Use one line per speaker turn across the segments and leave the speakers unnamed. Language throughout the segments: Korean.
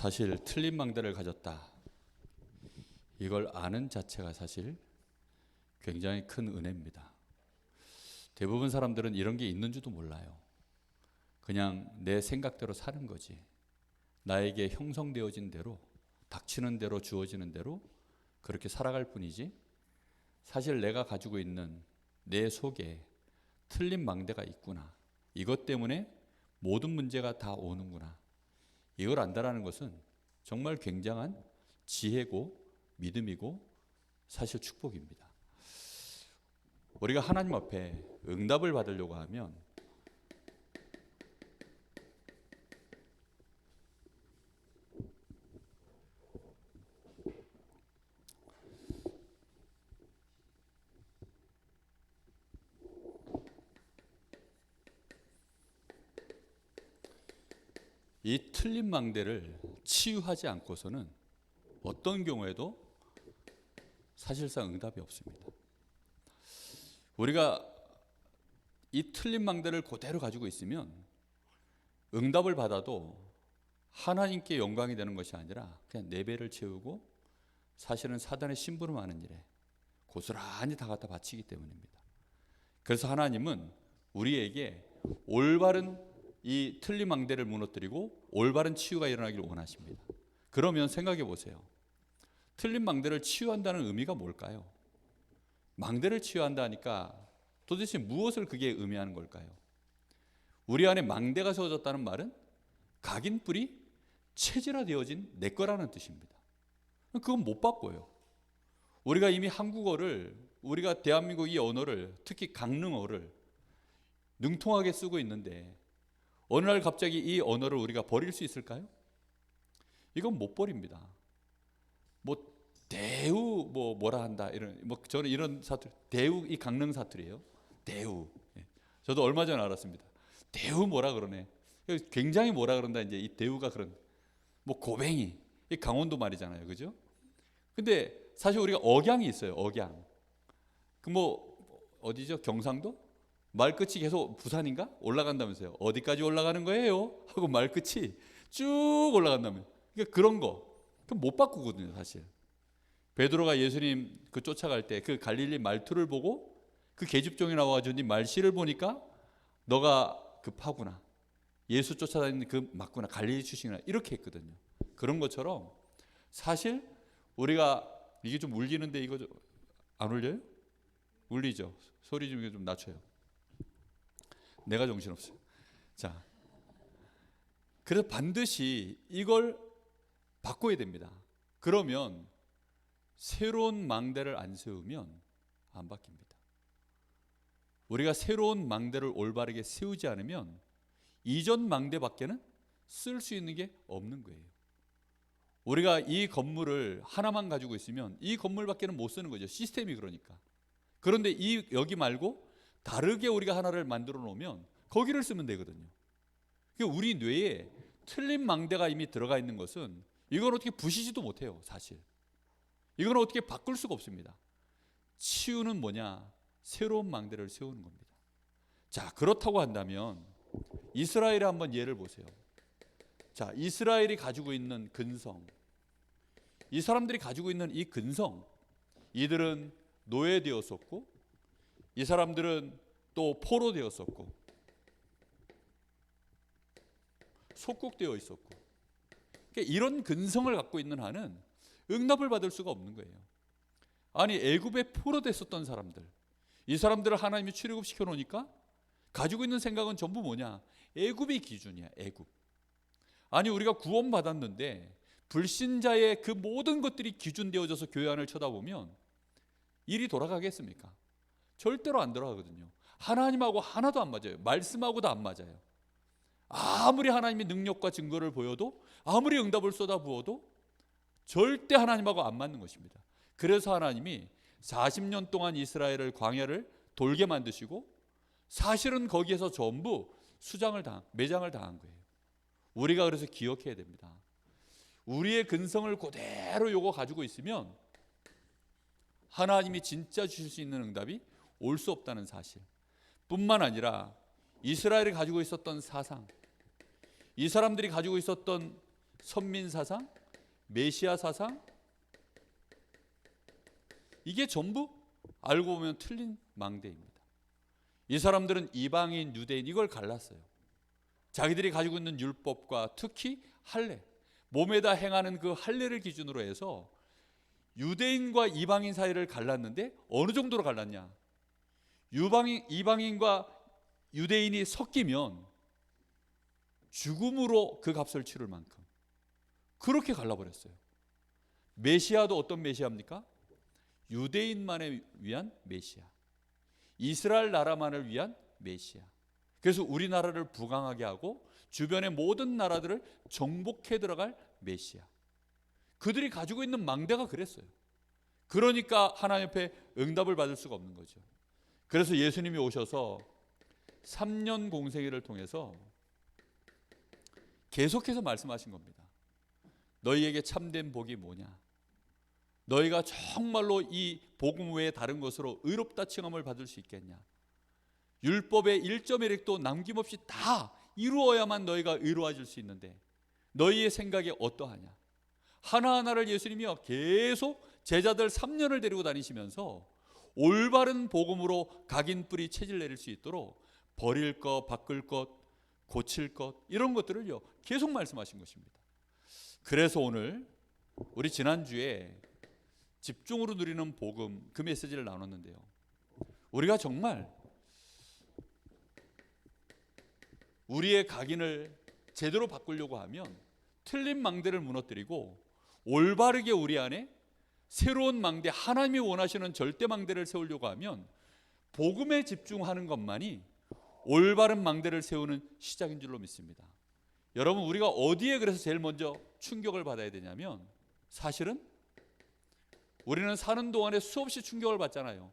사실 틀린 망대를 가졌다. 이걸 아는 자체가 사실 굉장히 큰 은혜입니다. 대부분 사람들은 이런 게 있는 줄도 몰라요. 그냥 내 생각대로 사는 거지. 나에게 형성되어진 대로, 닥치는 대로, 주어지는 대로 그렇게 살아갈 뿐이지, 사실 내가 가지고 있는 내 속에 틀린 망대가 있구나, 이것 때문에 모든 문제가 다 오는구나, 이걸 안다라는 것은 정말 굉장한 지혜고 믿음이고 사실 축복입니다. 우리가 하나님 앞에 응답을 받으려고 하면 이 틀린 망대를 치유하지 않고서는 어떤 경우에도 사실상 응답이 없습니다. 우리가 이 틀린 망대를 그대로 가지고 있으면 응답을 받아도 하나님께 영광이 되는 것이 아니라 그냥 내 배를 채우고 사실은 사단의 심부름하는 일에 고스란히 다 갖다 바치기 때문입니다. 그래서 하나님은 우리에게 올바른 이 틀린 망대를 무너뜨리고 올바른 치유가 일어나기를 원하십니다. 그러면 생각해 보세요. 틀린 망대를 치유한다는 의미가 뭘까요? 망대를 치유한다니까 도대체 무엇을 그게 의미하는 걸까요? 우리 안에 망대가 세워졌다는 말은 각인뿔이 체질화되어진 내 거라는 뜻입니다. 그건 못 바꿔요. 우리가 이미 한국어를, 우리가 대한민국 이 언어를, 특히 강릉어를 능통하게 쓰고 있는데 어느 날 갑자기 이 언어를 우리가 버릴 수 있을까요? 이건 못 버립니다. 뭐 대우 뭐라 한다 이런, 저는 이런 사투리, 대우, 이 강릉 사투리예요. 대우. 저도 얼마 전에 알았습니다. 대우 뭐라 그러네. 굉장히 뭐라 그런다. 이제 이 대우가 그런 고뱅이, 이 강원도 말이잖아요, 그죠? 근데 사실 우리가 억양이 있어요. 억양. 그 어디죠? 경상도? 말끝이 계속 부산인가? 올라간다면서요. 어디까지 올라가는 거예요? 하고 말끝이 쭉 올라간다면. 그러니까 그런 거. 그럼 못 바꾸거든요, 사실. 베드로가 예수님 그 쫓아갈 때 그 갈릴리 말투를 보고 그 계집종이 나와가지고 네 말씨를 보니까 너가 급하구나, 예수 쫓아다니는 그 맞구나, 갈릴리 출신이구나, 이렇게 했거든요. 그런 것처럼 사실 우리가 이게 좀 울리는데 이거 안 울려요? 울리죠? 소리 좀 낮춰요. 내가 정신없어요. 자, 그래서 반드시 이걸 바꿔야 됩니다. 그러면 새로운 망대를 안 세우면 안 바뀝니다. 우리가 새로운 망대를 올바르게 세우지 않으면 이전 망대밖에는 쓸 수 있는 게 없는 거예요. 우리가 이 건물을 하나만 가지고 있으면 이 건물밖에는 못 쓰는 거죠. 시스템이 그러니까. 그런데 여기 말고 다르게 우리가 하나를 만들어 놓으면 거기를 쓰면 되거든요. 그러니까 우리 뇌에 틀린 망대가 이미 들어가 있는 것은 이건 어떻게 부시지도 못해요, 사실. 이건 어떻게 바꿀 수가 없습니다. 치유는 뭐냐? 새로운 망대를 세우는 겁니다. 자, 그렇다고 한다면 이스라엘의 한번 예를 보세요. 자, 이스라엘이 가지고 있는 근성, 이 사람들이 가지고 있는 이 근성, 이들은 노예되었었고, 이 사람들은 또 포로되었었고, 속국되어 있었고, 그러니까 이런 근성을 갖고 있는 한은 응답을 받을 수가 없는 거예요. 아니, 애굽에 포로됐었던 사람들, 이 사람들을 하나님이 출애굽시켜 놓으니까 가지고 있는 생각은 전부 뭐냐? 애굽이 기준이야, 애굽. 아니, 우리가 구원받았는데 불신자의 그 모든 것들이 기준되어져서 교회 안을 쳐다보면 일이 돌아가겠습니까? 절대로 안 돌아가거든요. 하나님하고 하나도 안 맞아요. 말씀하고도 안 맞아요. 아무리 하나님의 능력과 증거를 보여도, 아무리 응답을 쏟아부어도 절대 하나님하고 안 맞는 것입니다. 그래서 하나님이 40년 동안 이스라엘을 광야를 돌게 만드시고 사실은 거기에서 전부 매장을 당한 거예요. 우리가 그래서 기억해야 됩니다. 우리의 근성을 그대로 요거 가지고 있으면 하나님이 진짜 주실 수 있는 응답이 올 수 없다는 사실 뿐만 아니라 이스라엘이 가지고 있었던 사상, 이 사람들이 가지고 있었던 선민 사상, 메시아 사상, 이게 전부 알고 보면 틀린 망대입니다. 이 사람들은 이방인, 유대인 이걸 갈랐어요. 자기들이 가지고 있는 율법과 특히 할례, 몸에다 행하는 그 할례를 기준으로 해서 유대인과 이방인 사이를 갈랐는데 어느 정도로 갈랐냐? 이방인과 유대인이 섞이면 죽음으로 그 값을 치를 만큼 그렇게 갈라버렸어요. 메시아도 어떤 메시아입니까? 유대인만을 위한 메시아, 이스라엘 나라만을 위한 메시아. 그래서 우리나라를 부강하게 하고 주변의 모든 나라들을 정복해 들어갈 메시아. 그들이 가지고 있는 망대가 그랬어요. 그러니까 하나님 앞에 응답을 받을 수가 없는 거죠. 그래서 예수님이 오셔서 3년 공생애를 통해서 계속해서 말씀하신 겁니다. 너희에게 참된 복이 뭐냐? 너희가 정말로 이 복음 외에 다른 것으로 의롭다 칭함을 받을 수 있겠냐? 율법의 1.1획도 남김없이 다 이루어야만 너희가 의로워질 수 있는데 너희의 생각이 어떠하냐? 하나하나를 예수님이요 계속 제자들 3년을 데리고 다니시면서 올바른 복음으로 각인 뿌리 체질 내릴 수 있도록 버릴 것, 바꿀 것, 고칠 것 이런 것들을요 계속 말씀하신 것입니다. 그래서 오늘 우리 지난주에 집중으로 누리는 복음 그 메시지를 나눴는데요, 우리가 정말 우리의 각인을 제대로 바꾸려고 하면 틀린 망대를 무너뜨리고 올바르게 우리 안에 새로운 망대, 하나님이 원하시는 절대 망대를 세우려고 하면 복음에 집중하는 것만이 올바른 망대를 세우는 시작인 줄로 믿습니다. 여러분, 우리가 어디에 그래서 제일 먼저 충격을 받아야 되냐면, 사실은 우리는 사는 동안에 수없이 충격을 받잖아요.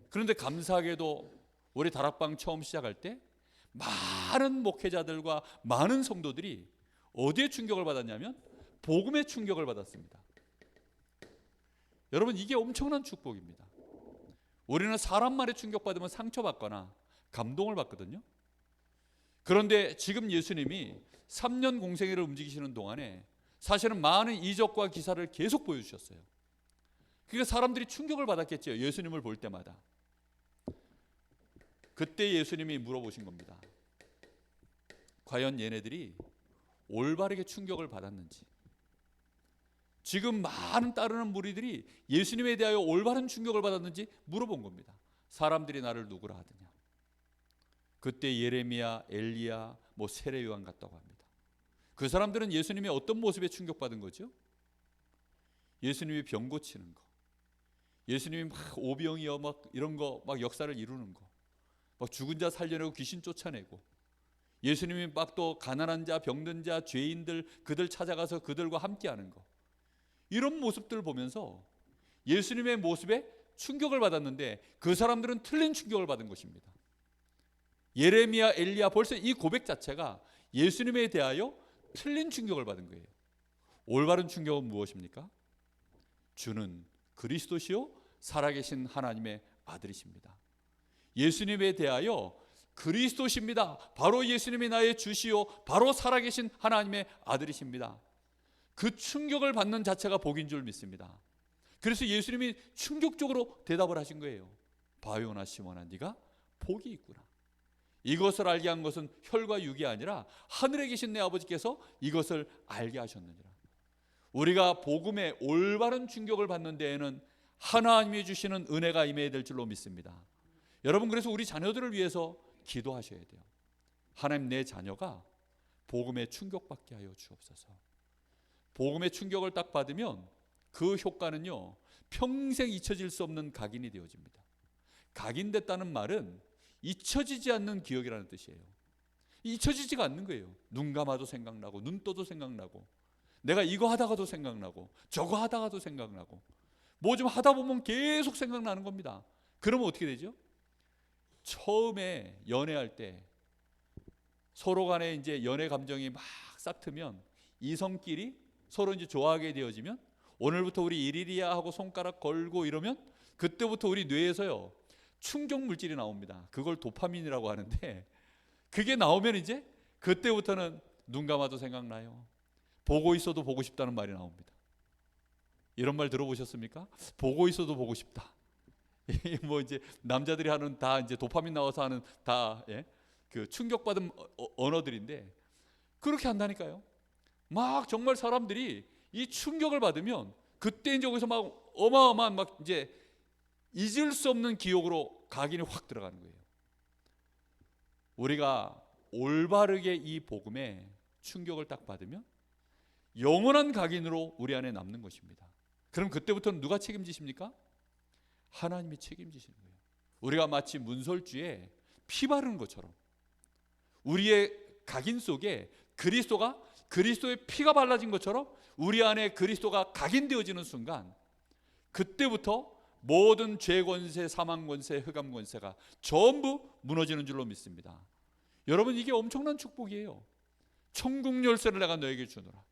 그런데 감사하게도 우리 다락방 처음 시작할 때 많은 목회자들과 많은 성도들이 어디에 충격을 받았냐면 복음의 충격을 받았습니다. 여러분, 이게 엄청난 축복입니다. 우리는 사람 말에 충격받으면 상처받거나 감동을 받거든요. 그런데 지금 예수님이 3년 공생애를 움직이시는 동안에 사실은 많은 이적과 기사를 계속 보여주셨어요. 그러니까 사람들이 충격을 받았겠죠, 예수님을 볼 때마다. 그때 예수님이 물어보신 겁니다. 과연 얘네들이 올바르게 충격을 받았는지. 지금 많은 따르는 무리들이 예수님에 대하여 올바른 충격을 받았는지 물어본 겁니다. 사람들이 나를 누구라 하느냐. 그때 예레미야, 엘리야, 세례 요한 같다고 합니다. 그 사람들은 예수님이 어떤 모습에 충격받은 거죠? 예수님이 병 고치는 거, 예수님이 막 오병이어 막 이런 거 막 역사를 이루는 거, 막 죽은 자 살려내고 귀신 쫓아내고, 예수님이 막 또 가난한 자, 병든 자, 죄인들 그들 찾아가서 그들과 함께하는 거, 이런 모습들을 보면서 예수님의 모습에 충격을 받았는데 그 사람들은 틀린 충격을 받은 것입니다. 예레미야, 엘리야, 벌써 이 고백 자체가 예수님에 대하여 틀린 충격을 받은 거예요. 올바른 충격은 무엇입니까? 주는 그리스도시요 살아계신 하나님의 아들이십니다. 예수님에 대하여 그리스도십니다. 바로 예수님이 나의 주시요 바로 살아계신 하나님의 아들이십니다. 그 충격을 받는 자체가 복인 줄 믿습니다. 그래서 예수님이 충격적으로 대답을 하신 거예요. 바요나 시몬아, 네가 복이 있구나. 이것을 알게 한 것은 혈과 육이 아니라 하늘에 계신 내 아버지께서 이것을 알게 하셨느니라. 우리가 복음에 올바른 충격을 받는 데에는 하나님이 주시는 은혜가 임해야 될 줄로 믿습니다. 여러분, 그래서 우리 자녀들을 위해서 기도하셔야 돼요. 하나님, 내 자녀가 복음에 충격받게 하여 주옵소서. 복음의 충격을 딱 받으면 그 효과는요 평생 잊혀질 수 없는 각인이 되어집니다. 각인됐다는 말은 잊혀지지 않는 기억이라는 뜻이에요. 잊혀지지가 않는 거예요. 눈 감아도 생각나고 눈 떠도 생각나고 내가 이거 하다가도 생각나고 저거 하다가도 생각나고 뭐 좀 하다 보면 계속 생각나는 겁니다. 그러면 어떻게 되죠? 처음에 연애할 때 서로 간에 이제 연애 감정이 막 싹트면 이성끼리 서로 이제 좋아하게 되어지면 오늘부터 우리 일일이야 하고 손가락 걸고 이러면 그때부터 우리 뇌에서요 충격 물질이 나옵니다. 그걸 도파민이라고 하는데 그게 나오면 이제 그때부터는 눈 감아도 생각나요. 보고 있어도 보고 싶다는 말이 나옵니다. 이런 말 들어보셨습니까? 보고 있어도 보고 싶다. 뭐 이제 남자들이 하는 다 이제 도파민 나와서 하는 다 그 충격받은 언어들인데 그렇게 한다니까요. 막 정말 사람들이 이 충격을 받으면 그때 이제 거기서 막 어마어마한 막 이제 잊을 수 없는 기억으로 각인이 확 들어가는 거예요. 우리가 올바르게 이 복음에 충격을 딱 받으면 영원한 각인으로 우리 안에 남는 것입니다. 그럼 그때부터는 누가 책임지십니까? 하나님이 책임지시는 거예요. 우리가 마치 문설주에 피 바르는 것처럼 우리의 각인 속에 그리스도의 피가 발라진 것처럼 우리 안에 그리스도가 각인되어지는 순간 그때부터 모든 죄 권세, 사망 권세, 흑암 권세가 전부 무너지는 줄로 믿습니다. 여러분, 이게 엄청난 축복이에요. 천국 열쇠를 내가 너에게 주노라.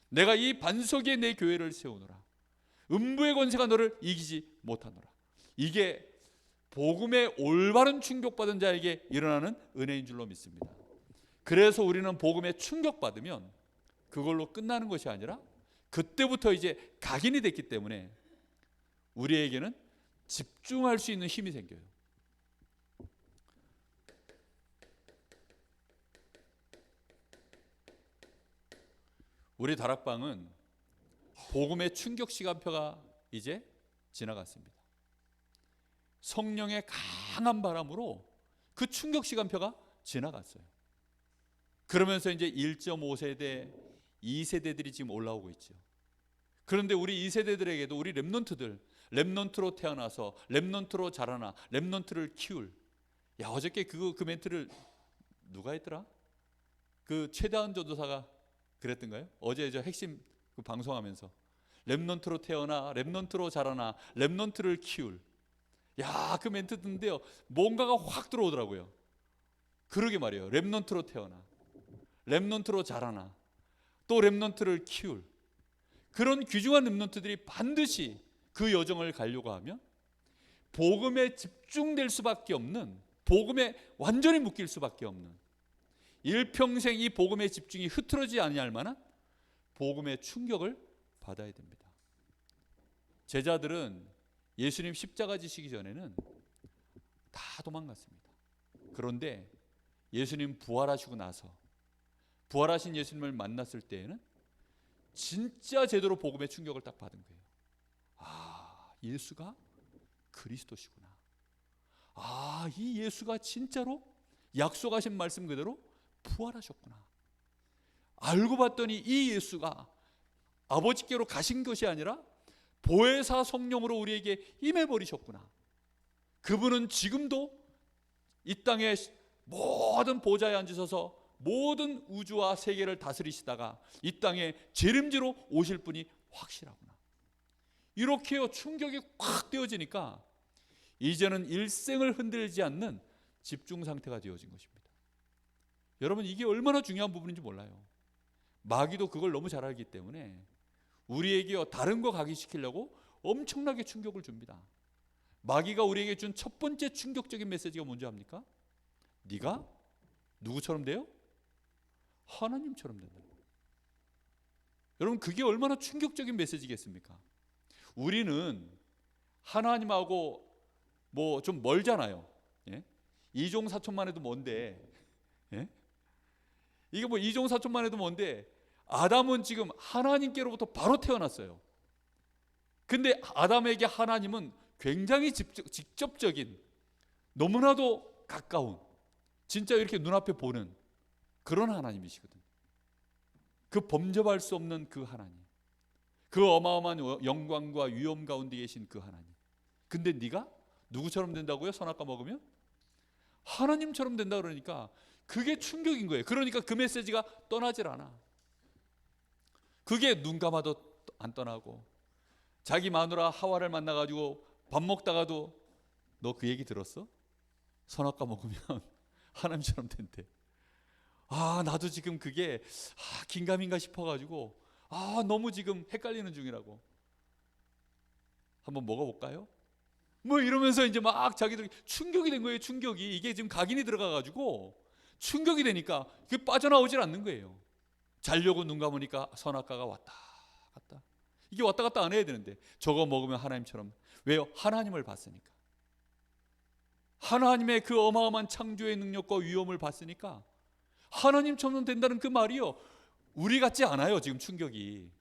내가 이 반석 위에 내 교회를 세우노라. 음부의 권세가 너를 이기지 못하노라. 이게 복음의 올바른 충격받은 자에게 일어나는 은혜인 줄로 믿습니다. 그래서 우리는 복음에 충격받으면 그걸로 끝나는 것이 아니라 그때부터 이제 각인이 됐기 때문에 우리에게는 집중할 수 있는 힘이 생겨요. 우리 다락방은 복음의 충격 시간표가 이제 지나갔습니다. 성령의 강한 바람으로 그 충격 시간표가 지나갔어요. 그러면서 이제 1.5세대, 2세대들이 지금 올라오고 있죠. 그런데 우리 2세대들에게도 우리 렘넌트로 태어나서 렘넌트로 자라나 렘넌트를 키울, 어저께 그 멘트를 누가 했더라? 그 최다은 전도사가 그랬던가요? 어제 저 핵심 그 방송하면서 렘넌트로 태어나 렘넌트로 자라나 렘넌트를 키울, 그 멘트 듣는데요 뭔가가 확 들어오더라고요. 그러게 말이에요. 렘넌트로 태어나 렘넌트로 자라나 또 렘넌트를 키울 그런 귀중한 렘넌트들이 반드시 그 여정을 가려고 하면 복음에 집중될 수밖에 없는, 복음에 완전히 묶일 수밖에 없는, 일평생 이 복음의 집중이 흐트러지지 아니할 만한 복음의 충격을 받아야 됩니다. 제자들은 예수님 십자가 지시기 전에는 다 도망갔습니다. 그런데 예수님 부활하시고 나서 부활하신 예수님을 만났을 때에는 진짜 제대로 복음의 충격을 딱 받은 거예요. 예수가 그리스도시구나. 이 예수가 진짜로 약속하신 말씀 그대로 부활하셨구나. 알고 봤더니 이 예수가 아버지께로 가신 것이 아니라 보혜사 성령으로 우리에게 임해버리셨구나. 그분은 지금도 이 땅에 모든 보좌에 앉으셔서 모든 우주와 세계를 다스리시다가 이 땅에 재림지로 오실 분이 확실하구나. 이렇게 충격이 확 되어지니까 이제는 일생을 흔들지 않는 집중 상태가 되어진 것입니다. 여러분, 이게 얼마나 중요한 부분인지 몰라요. 마귀도 그걸 너무 잘 알기 때문에 우리에게 다른 거 각인시키려고 엄청나게 충격을 줍니다. 마귀가 우리에게 준 첫 번째 충격적인 메시지가 뭔지 압니까? 네가 누구처럼 돼요? 하나님처럼 된다. 여러분, 그게 얼마나 충격적인 메시지겠습니까? 우리는 하나님하고 뭐 좀 멀잖아요. 이종사촌만 해도 뭔데, 이게 뭐 이종사촌만 해도 뭔데, 아담은 지금 하나님께로부터 바로 태어났어요. 근데 아담에게 하나님은 굉장히 직접적인, 너무나도 가까운, 진짜 이렇게 눈앞에 보는 그런 하나님이시거든. 그 범접할 수 없는 그 하나님, 그 어마어마한 영광과 위엄 가운데 계신 그 하나님. 근데 네가 누구처럼 된다고요? 선악과 먹으면? 하나님처럼 된다 그러니까 그게 충격인 거예요. 그러니까 그 메시지가 떠나질 않아. 그게 눈 감아도 안 떠나고, 자기 마누라 하와를 만나가지고 밥 먹다가도 너 그 얘기 들었어? 선악과 먹으면 하나님처럼 된대. 나도 지금 그게 긴가민가 싶어가지고 너무 지금 헷갈리는 중이라고. 한번 먹어볼까요? 뭐 이러면서 이제 막 자기들이 충격이 된 거예요. 충격이. 이게 지금 각인이 들어가가지고 충격이 되니까 그게 빠져나오질 않는 거예요. 자려고 눈 감으니까 선악과가 왔다 갔다. 이게 왔다 갔다 안 해야 되는데 저거 먹으면 하나님처럼. 왜요? 하나님을 봤으니까. 하나님의 그 어마어마한 창조의 능력과 위엄을 봤으니까 하나님처럼 된다는 그 말이요, 우리 같지 않아요. 지금 충격이.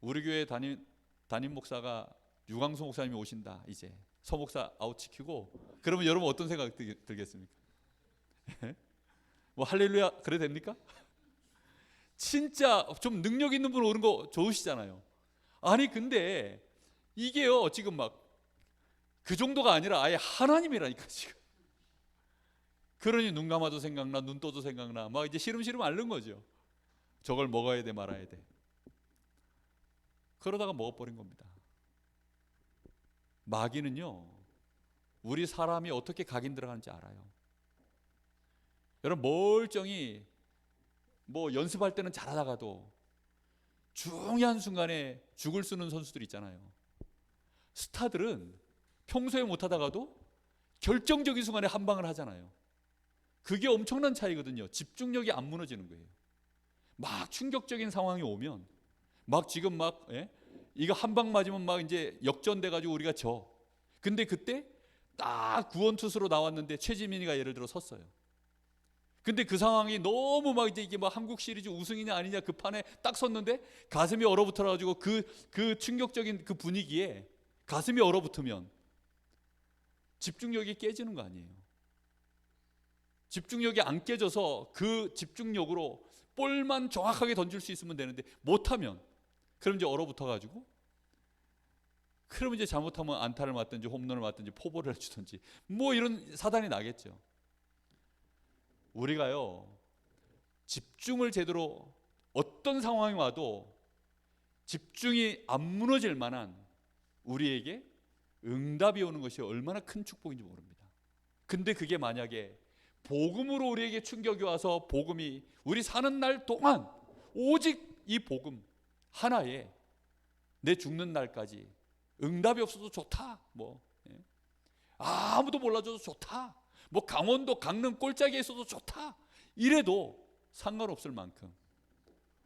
우리 교회 담임 목사가 유광수 목사님이 오신다. 이제 서 목사 아웃시키고 그러면 여러분 어떤 생각 들겠습니까? 뭐 할렐루야 그래도 됩니까? 진짜 좀 능력 있는 분 오는 거 좋으시잖아요. 아니 근데 이게요 지금 막 그 정도가 아니라 아예 하나님이라니까 지금. 그러니 눈 감아도 생각나, 눈 떠도 생각나, 막 이제 시름시름 앓는 거죠. 저걸 먹어야 돼 말아야 돼. 그러다가 먹어버린 겁니다. 마귀는요 우리 사람이 어떻게 각인 들어가는지 알아요. 여러분 멀쩡히 뭐 연습할 때는 잘하다가도 중요한 순간에 죽을 쓰는 선수들 있잖아요. 스타들은 평소에 못하다가도 결정적인 순간에 한 방을 하잖아요. 그게 엄청난 차이거든요. 집중력이 안 무너지는 거예요. 막 충격적인 상황이 오면 막 지금 막 이거 한 방 맞으면 막 이제 역전돼 가지고 우리가 져. 근데 그때 딱 구원투수로 나왔는데 최지민이가 예를 들어 섰어요. 근데 그 상황이 너무 막 이제 이게 뭐 한국 시리즈 우승이냐 아니냐 그 판에 딱 섰는데 가슴이 얼어붙어 가지고 그 충격적인 그 분위기에 가슴이 얼어붙으면 집중력이 깨지는 거 아니에요. 집중력이 안 깨져서 그 집중력으로 볼만 정확하게 던질 수 있으면 되는데 못하면 그럼 이제 얼어붙어 가지고 그러면 이제 잘못하면 안타를 맞든지 홈런을 맞든지 포볼을 해주든지 뭐 이런 사단이 나겠죠. 우리가요 집중을 제대로 어떤 상황이 와도 집중이 안 무너질 만한 우리에게 응답이 오는 것이 얼마나 큰 축복인지 모릅니다. 근데 그게 만약에 복음으로 우리에게 충격이 와서 복음이 우리 사는 날 동안 오직 이 복음 하나에 내 죽는 날까지 응답이 없어도 좋다, 뭐 아무도 몰라줘도 좋다, 뭐 강원도 강릉 꼴짝이에 있어도 좋다 이래도 상관없을 만큼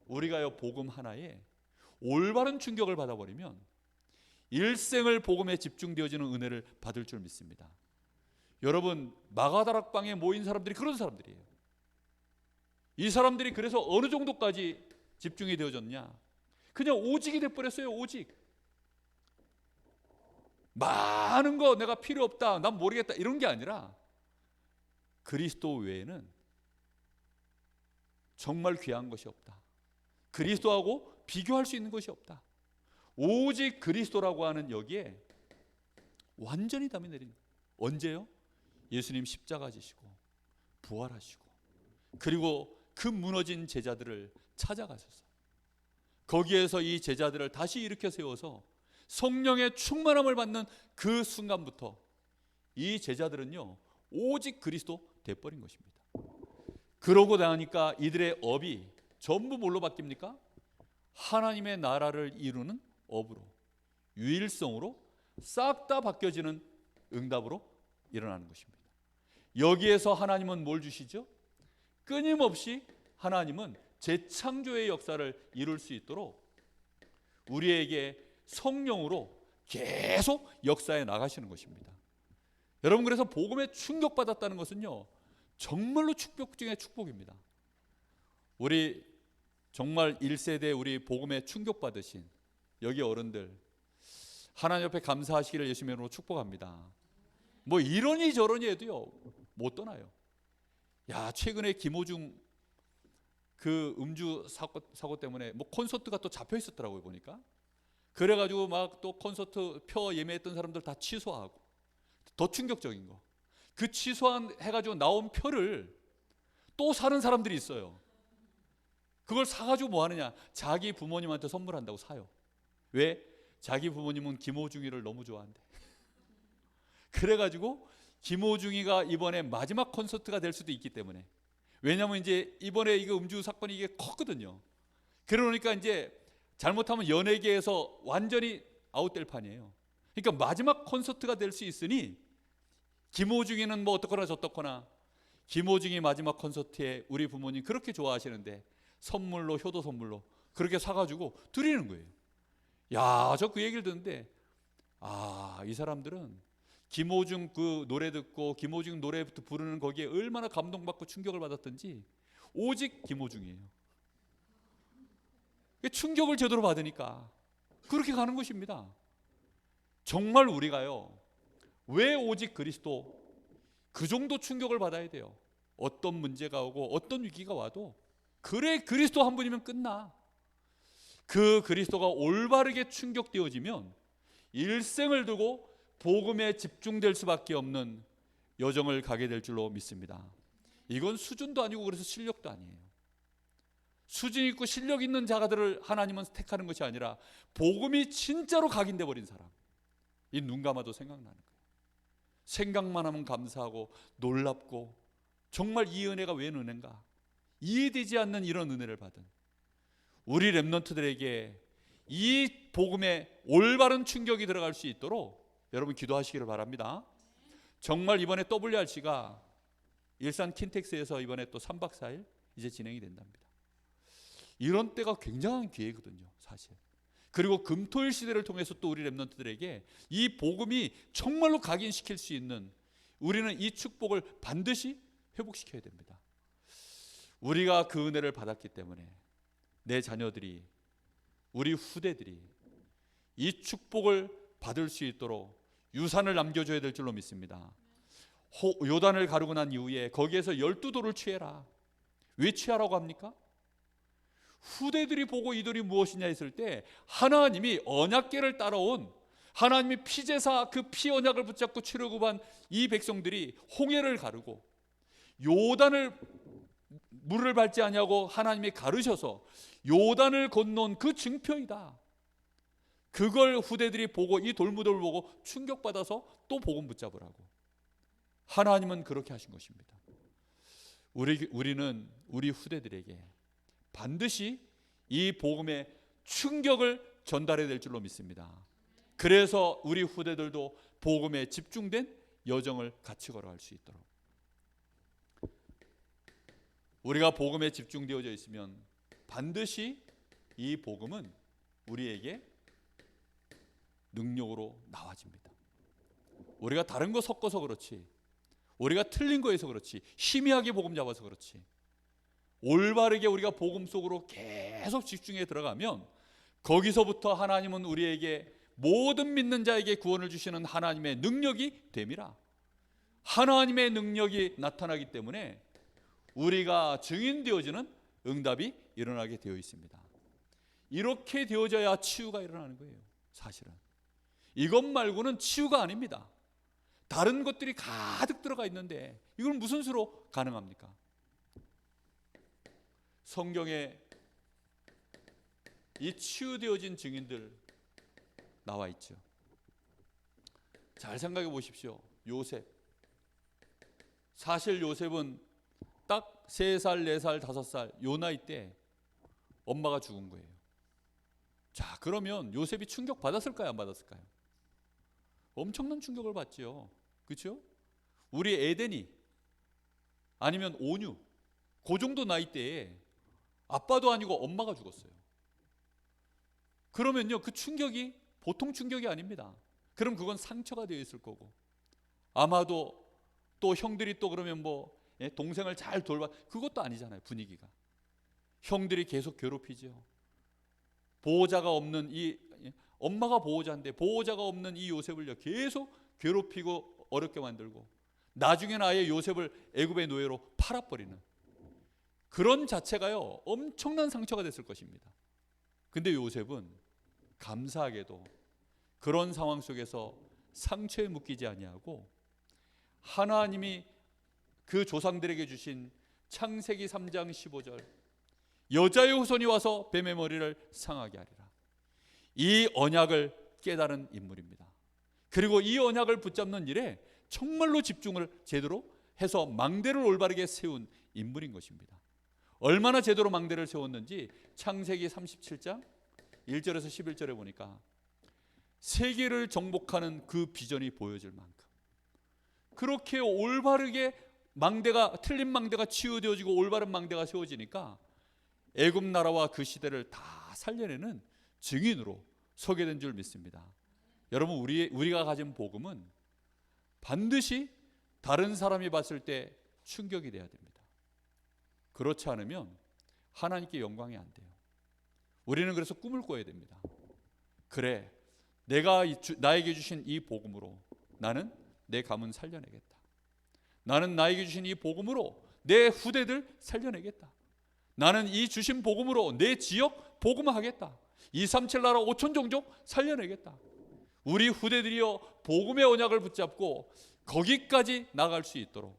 우리가요 복음 하나에 올바른 충격을 받아버리면 일생을 복음에 집중되어지는 은혜를 받을 줄 믿습니다. 여러분 마가다락방에 모인 사람들이 그런 사람들이에요. 이 사람들이 그래서 어느 정도까지 집중이 되어졌냐, 그냥 오직이 돼버렸어요. 오직. 많은 거 내가 필요 없다, 난 모르겠다 이런 게 아니라 그리스도 외에는 정말 귀한 것이 없다. 그리스도하고 비교할 수 있는 것이 없다. 오직 그리스도라고 하는 여기에 완전히 담이 내린 거예요. 언제요? 예수님 십자가 지시고 부활하시고 그리고 그 무너진 제자들을 찾아가셔서 거기에서 이 제자들을 다시 일으켜 세워서 성령의 충만함을 받는 그 순간부터 이 제자들은요 오직 그리스도 돼버린 것입니다. 그러고 나니까 이들의 업이 전부 뭘로 바뀝니까? 하나님의 나라를 이루는 업으로, 유일성으로 싹 다 바뀌어지는 응답으로 일어나는 것입니다. 여기에서 하나님은 뭘 주시죠? 끊임없이 하나님은 재창조의 역사를 이룰 수 있도록 우리에게 성령으로 계속 역사해 나가시는 것입니다. 여러분 그래서 복음에 충격받았다는 것은요 정말로 축복 중에 축복입니다. 우리 정말 1세대 우리 복음에 충격받으신 여기 어른들 하나님 옆에 감사하시기를 예수님의 이름으로 축복합니다. 뭐 이러니 저러니 해도요 못 떠나요. 야 최근에 김호중 그 음주 사고 때문에 뭐 콘서트가 또 잡혀 있었더라고요 보니까. 그래가지고 막 또 콘서트 표 예매했던 사람들 다 취소하고, 더 충격적인 거 그 취소한 해가지고 나온 표를 또 사는 사람들이 있어요. 그걸 사가지고 뭐 하느냐, 자기 부모님한테 선물한다고 사요. 왜? 자기 부모님은 김호중이를 너무 좋아한대. 그래가지고 김호중이가 이번에 마지막 콘서트가 될 수도 있기 때문에, 왜냐하면 이제 이번에 이거 음주 사건이 이게 컸거든요. 그러니까 이제 잘못하면 연예계에서 완전히 아웃될 판이에요. 그러니까 마지막 콘서트가 될 수 있으니 김호중이는 뭐 어떻거나 저떻거나 김호중이 마지막 콘서트에 우리 부모님 그렇게 좋아하시는데 선물로, 효도 선물로 그렇게 사가지고 드리는 거예요. 야, 저 그 얘기를 듣는데 이 사람들은 김호중 그 노래 듣고 김호중 노래부터 부르는 거기에 얼마나 감동받고 충격을 받았던지 오직 김호중이에요. 충격을 제대로 받으니까 그렇게 가는 것입니다. 정말 우리가요, 왜 오직 그리스도 그 정도 충격을 받아야 돼요? 어떤 문제가 오고 어떤 위기가 와도 그래 그리스도 한 분이면 끝나. 그 그리스도가 올바르게 충격되어지면 일생을 두고 복음에 집중될 수밖에 없는 여정을 가게 될 줄로 믿습니다. 이건 수준도 아니고 그래서 실력도 아니에요. 수준 있고 실력 있는 자들을 하나님은 택하는 것이 아니라 복음이 진짜로 각인돼 버린 사람, 이 눈 감아도 생각나는 거예요. 생각만 하면 감사하고 놀랍고 정말 이 은혜가 웬 은혜인가, 이해되지 않는 이런 은혜를 받은 우리 렘넌트들에게 이 복음에 올바른 충격이 들어갈 수 있도록 여러분 기도하시기를 바랍니다. 정말 이번에 WRC가 일산 킨텍스에서 이번에 또 3박 4일 이제 진행이 된답니다. 이런 때가 굉장한 기회거든요, 사실. 그리고 금토일 시대를 통해서 또 우리 렘넌트들에게 이 복음이 정말로 각인시킬 수 있는, 우리는 이 축복을 반드시 회복시켜야 됩니다. 우리가 그 은혜를 받았기 때문에 내 자녀들이, 우리 후대들이 이 축복을 받을 수 있도록 유산을 남겨줘야 될 줄로 믿습니다. 요단을 가르고 난 이후에 거기에서 12도를 취해라. 왜 취하라고 합니까? 후대들이 보고 이들이 무엇이냐 했을 때 하나님이 언약궤를 따라온, 하나님이 피제사 그 피 언약을 붙잡고 출애굽한 이 백성들이 홍해를 가르고 요단을 물을 밟지 아니하고 하나님이 가르셔서 요단을 건너온 그 증표이다. 그걸 후대들이 보고 이 돌무덤을 보고 충격받아서 또 복음 붙잡으라고. 하나님은 그렇게 하신 것입니다. 우리는 우리 후대들에게 반드시 이 복음의 충격을 전달해야 될 줄로 믿습니다. 그래서 우리 후대들도 복음에 집중된 여정을 같이 걸어갈 수 있도록, 우리가 복음에 집중되어져 있으면 반드시 이 복음은 우리에게 능력으로 나와집니다. 우리가 다른 거 섞어서 그렇지, 우리가 틀린 거에서 그렇지, 희미하게 복음 잡아서 그렇지, 올바르게 우리가 복음 속으로 계속 집중해 들어가면 거기서부터 하나님은 우리에게, 모든 믿는 자에게 구원을 주시는 하나님의 능력이 됨이라. 하나님의 능력이 나타나기 때문에 우리가 증인되어지는 응답이 일어나게 되어 있습니다. 이렇게 되어져야 치유가 일어나는 거예요. 사실은 이것 말고는 치유가 아닙니다. 다른 것들이 가득 들어가 있는데 이걸 무슨 수로 가능합니까? 성경에 이 치유되어진 증인들 나와 있죠. 잘 생각해 보십시오. 요셉. 사실 요셉은 딱 3살, 4살, 5살 요 나이 때 엄마가 죽은 거예요. 자, 그러면 요셉이 충격 받았을까요, 안 받았을까요? 엄청난 충격을 받죠. 그렇죠? 우리 에덴이 아니면 온유, 그 정도 나이 때에 아빠도 아니고 엄마가 죽었어요. 그러면요, 그 충격이 보통 충격이 아닙니다. 그럼 그건 상처가 되어 있을 거고, 아마도 또 형들이 또 그러면 뭐 동생을 잘 돌봐, 그것도 아니잖아요. 분위기가 형들이 계속 괴롭히죠. 보호자가 없는 이 엄마가 보호자인데 보호자가 없는 이 요셉을요 계속 괴롭히고 어렵게 만들고, 나중에는 아예 요셉을 애굽의 노예로 팔아버리는 그런 자체가요 엄청난 상처가 됐을 것입니다. 근데 요셉은 감사하게도 그런 상황 속에서 상처에 묶이지 아니하고 하나님이 그 조상들에게 주신 창세기 3장 15절 여자의 후손이 와서 뱀의 머리를 상하게 하리라, 이 언약을 깨달은 인물입니다. 그리고 이 언약을 붙잡는 일에 정말로 집중을 제대로 해서 망대를 올바르게 세운 인물인 것입니다. 얼마나 제대로 망대를 세웠는지 창세기 37장 1절에서 11절에 보니까 세계를 정복하는 그 비전이 보여질 만큼 그렇게 올바르게 망대가, 틀린 망대가 치유되어지고 올바른 망대가 세워지니까 애굽 나라와 그 시대를 다 살려내는 증인으로 서게 된 줄 믿습니다. 여러분, 우리가 가진 복음은 반드시 다른 사람이 봤을 때 충격이 돼야 됩니다. 그렇지 않으면 하나님께 영광이 안 돼요. 우리는 그래서 꿈을 꿔야 됩니다. 그래, 내가 나에게 주신 이 복음으로 나는 내 가문 살려내겠다. 나는 나에게 주신 이 복음으로 내 후대들 살려내겠다. 나는 이 주신 복음으로 내 지역 복음화하겠다. 237 나라 5천 종족 살려내겠다. 우리 후대들이여 복음의 언약을 붙잡고 거기까지 나갈 수 있도록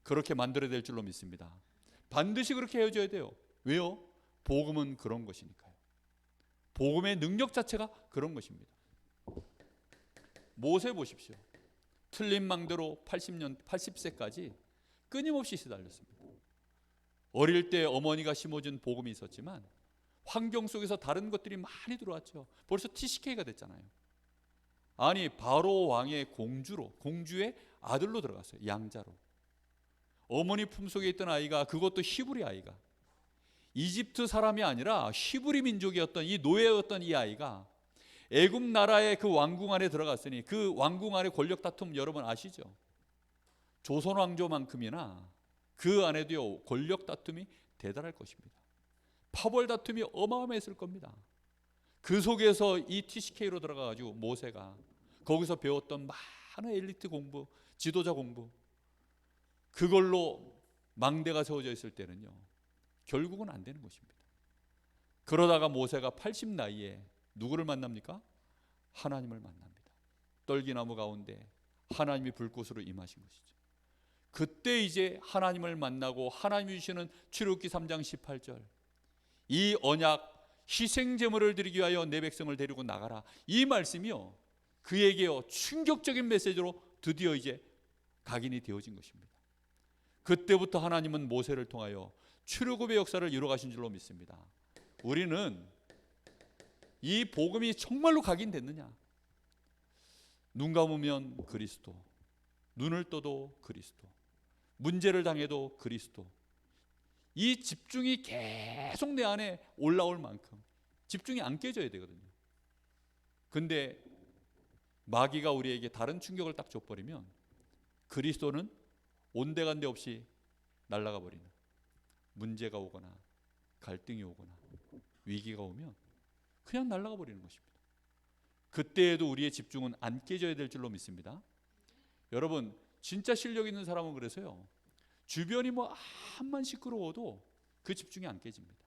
그렇게 만들어야 될 줄로 믿습니다. 반드시 그렇게 헤어져야 돼요. 왜요? 복음은 그런 것이니까요. 복음의 능력 자체가 그런 것입니다. 모세 보십시오. 틀린 망대로 80세까지 끊임없이 시달렸습니다. 어릴 때 어머니가 심어준 복음이 있었지만 환경 속에서 다른 것들이 많이 들어왔죠. 벌써 TCK가 됐잖아요. 아니, 바로 왕의 공주의 아들로 들어갔어요. 양자로. 어머니 품속에 있던 아이가, 그것도 히브리 아이가, 이집트 사람이 아니라 히브리 민족이었던 이 노예였던 이 아이가 애굽 나라의 그 왕궁 안에 들어갔으니 그 왕궁 안에 권력 다툼 여러분 아시죠? 조선 왕조만큼이나 그 안에도요 권력 다툼이 대단할 것입니다. 파벌 다툼이 어마어마했을 겁니다. 그 속에서 이 TCK로 들어가가지고 모세가 거기서 배웠던 많은 엘리트 공부, 지도자 공부, 그걸로 망대가 세워져 있을 때는요 결국은 안 되는 것입니다. 그러다가 모세가 80 나이에 누구를 만납니까? 하나님을 만납니다. 떨기나무 가운데 하나님이 불꽃으로 임하신 것이죠. 그때 이제 하나님을 만나고 하나님이 주시는 출애굽기 3장 18절, 이 언약, 희생제물을 드리기 위하여 내 백성을 데리고 나가라, 이 말씀이요 그에게요 충격적인 메시지로 드디어 이제 각인이 되어진 것입니다. 그때부터 하나님은 모세를 통하여 출애굽의 역사를 이루어가신 줄로 믿습니다. 우리는 이 복음이 정말로 각인됐느냐? 눈 감으면 그리스도, 눈을 떠도 그리스도, 문제를 당해도 그리스도, 이 집중이 계속 내 안에 올라올 만큼 집중이 안 깨져야 되거든요. 근데 마귀가 우리에게 다른 충격을 딱 줘버리면 그리스도는 온데간데 없이 날아가 버리는, 문제가 오거나 갈등이 오거나 위기가 오면 그냥 날아가 버리는 것입니다. 그때에도 우리의 집중은 안 깨져야 될 줄로 믿습니다. 여러분, 진짜 실력 있는 사람은 그래서요 주변이 뭐 암만 시끄러워도 그 집중이 안 깨집니다.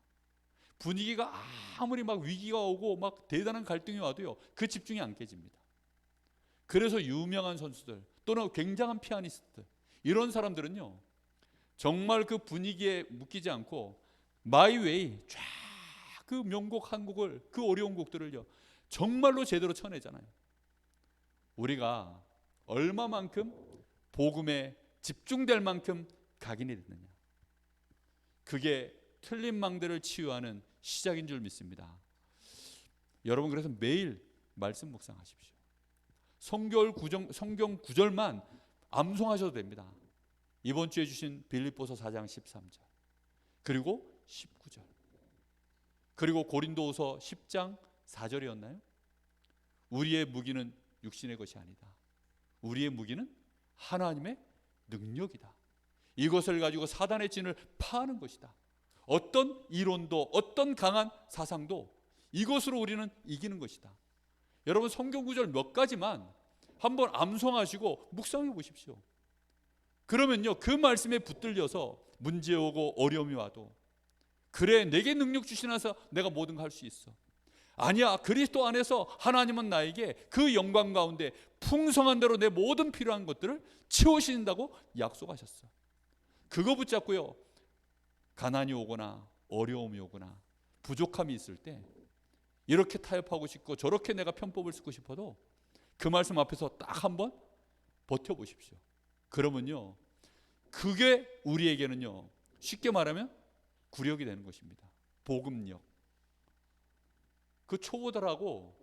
분위기가 아무리 막 위기가 오고 막 대단한 갈등이 와도요 그 집중이 안 깨집니다. 그래서 유명한 선수들 또는 굉장한 피아니스트, 이런 사람들은요 정말 그 분위기에 묶이지 않고 마이웨이 쫙 그 명곡 한 곡을, 그 어려운 곡들을요 정말로 제대로 쳐내잖아요. 우리가 얼마만큼 복음에 집중될 만큼 각인이 됐느냐, 그게 틀린 망대를 치유하는 시작인 줄 믿습니다. 여러분, 그래서 매일 말씀 묵상하십시오. 성경 구절만 암송하셔도 됩니다. 이번 주에 주신 빌립보서 4장 13절, 그리고 19절, 그리고 고린도후서 10장 4절이었나요? 우리의 무기는 육신의 것이 아니다. 우리의 무기는 하나님의 능력이다. 이것을 가지고 사단의 진을 파하는 것이다. 어떤 이론도 어떤 강한 사상도 이것으로 우리는 이기는 것이다. 여러분, 성경 구절 몇 가지만 한번 암송하시고 묵상해 보십시오. 그러면요 그 말씀에 붙들려서 문제 오고 어려움이 와도, 그래 내게 능력 주시나서 내가 뭐든 할 수 있어. 아니야, 그리스도 안에서 하나님은 나에게 그 영광 가운데 풍성한 대로 내 모든 필요한 것들을 채우신다고 약속하셨어. 그거 붙잡고요 가난이 오거나 어려움이 오거나 부족함이 있을 때 이렇게 타협하고 싶고 저렇게 내가 편법을 쓰고 싶어도 그 말씀 앞에서 딱 한번 버텨보십시오. 그러면요 그게 우리에게는요 쉽게 말하면 구력이 되는 것입니다. 복음력. 그 초보들하고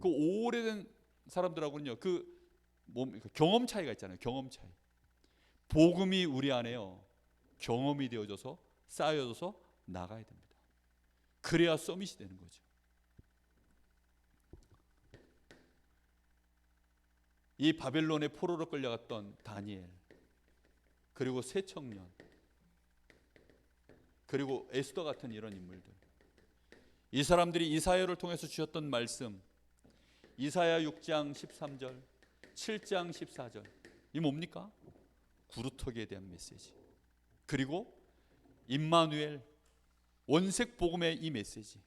그 오래된 사람들하고는요 그 경험 차이가 있잖아요. 경험 차이. 복음이 우리 안에요 경험이 되어져서 쌓여져서 나가야 됩니다. 그래야 서밋이 되는 거죠. 이 바벨론의 포로로 끌려갔던 다니엘, 그리고 새 청년, 그리고 에스더 같은 이런 인물들, 이 사람들이 이사야를 통해서 주셨던 말씀, 이사야 6장 13절, 7장 14절, 이 뭡니까? 구루터기에 대한 메시지, 그리고 임마누엘, 원색 복음의 이 메시지,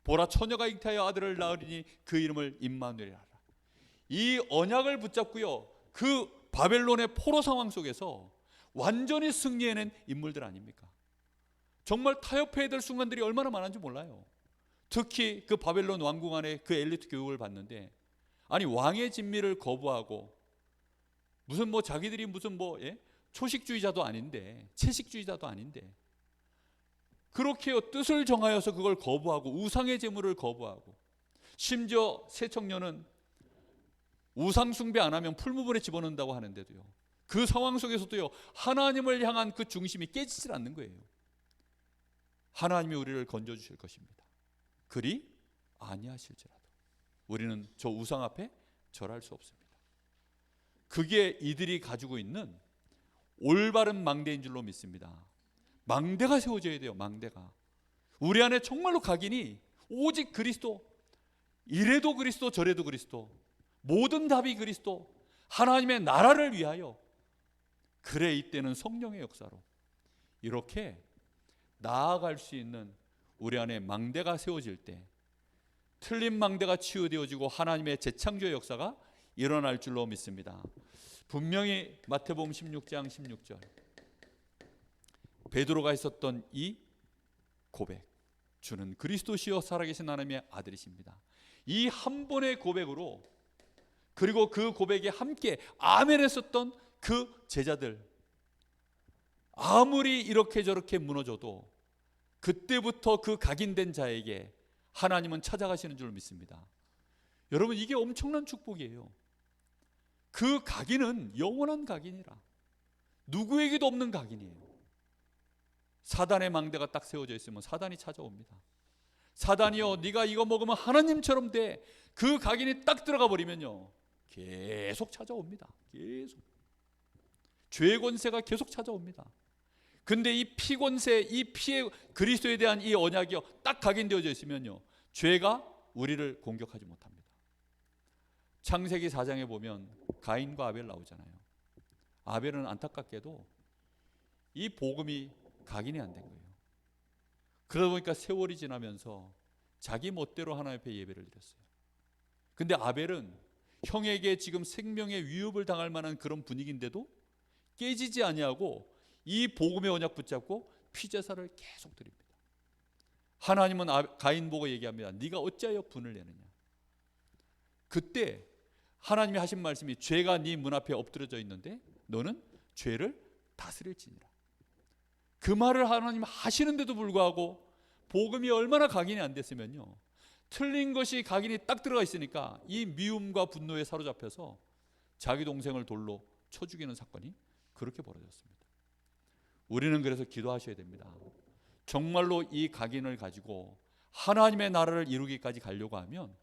보라 처녀가 잉태하여 아들을 낳으리니 그 이름을 임마누엘이라. 이 언약을 붙잡고요, 그 바벨론의 포로 상황 속에서 완전히 승리해낸 인물들 아닙니까? 정말 타협해야 될 순간들이 얼마나 많은지 몰라요. 특히 그 바벨론 왕궁 안에 그 엘리트 교육을 받는데, 아니 왕의 진미를 거부하고 무슨 뭐 자기들이 무슨 뭐 초식주의자도 아닌데, 채식주의자도 아닌데, 그렇게 뜻을 정하여서 그걸 거부하고 우상의 제물을 거부하고, 심지어 새 청년은 우상 숭배 안 하면 풀무불에 집어넣는다고 하는데도요, 그 상황 속에서도요 하나님을 향한 그 중심이 깨지질 않는 거예요. 하나님이 우리를 건져주실 것입니다. 그리 아니하실지라도 우리는 저 우상 앞에 절할 수 없습니다. 그게 이들이 가지고 있는 올바른 망대인 줄로 믿습니다. 망대가 세워져야 돼요. 망대가. 우리 안에 정말로 각인이 오직 그리스도, 이래도 그리스도 저래도 그리스도, 모든 답이 그리스도, 하나님의 나라를 위하여. 그래, 이때는 성령의 역사로 이렇게 나아갈 수 있는 우리 안에 망대가 세워질 때, 틀린 망대가 치유되어지고 하나님의 재창조의 역사가 일어날 줄로 믿습니다. 분명히 마태복음 16장 16절, 베드로가 했었던 이 고백, 주는 그리스도시요 살아계신 하나님의 아들이십니다. 이 한 번의 고백으로, 그리고 그 고백에 함께 아멘 했었던 그 제자들, 아무리 이렇게 저렇게 무너져도 그때부터 그 각인된 자에게 하나님은 찾아가시는 줄 믿습니다. 여러분, 이게 엄청난 축복이에요. 그 각인은 영원한 각인이라, 누구에게도 없는 각인이에요. 사단의 망대가 딱 세워져 있으면 사단이 찾아옵니다. 사단이요, 네가 이거 먹으면 하나님처럼 돼. 그 각인이 딱 들어가 버리면요, 계속 찾아옵니다. 계속 죄의 권세가 계속 찾아옵니다. 근데 이 피 권세, 이 피의 그리스도에 대한 이 언약이요 딱 각인되어져 있으면요, 죄가 우리를 공격하지 못합니다. 창세기 4장에 보면 가인과 아벨 나오잖아요. 아벨은 안타깝게도 이 복음이 각인이 안 된 거예요. 그러다 보니까 세월이 지나면서 자기 멋대로 하나님 앞에 예배를 드렸어요. 근데 아벨은 형에게 지금 생명의 위협을 당할 만한 그런 분위기인데도 깨지지 아니하고 이 복음의 언약 붙잡고 피제사를 계속 드립니다. 하나님은 가인 보고 얘기합니다. 네가 어찌하여 분을 내느냐. 그때 하나님이 하신 말씀이, 죄가 네 문 앞에 엎드려져 있는데 너는 죄를 다스릴지니라. 그 말을 하나님 하시는데도 불구하고 복음이 얼마나 각인이 안 됐으면요, 틀린 것이 각인이 딱 들어가 있으니까 이 미움과 분노에 사로잡혀서 자기 동생을 돌로 쳐 죽이는 사건이 그렇게 벌어졌습니다. 우리는 그래서 기도하셔야 됩니다. 정말로 이 각인을 가지고 하나님의 나라를 이루기까지 가려고 하면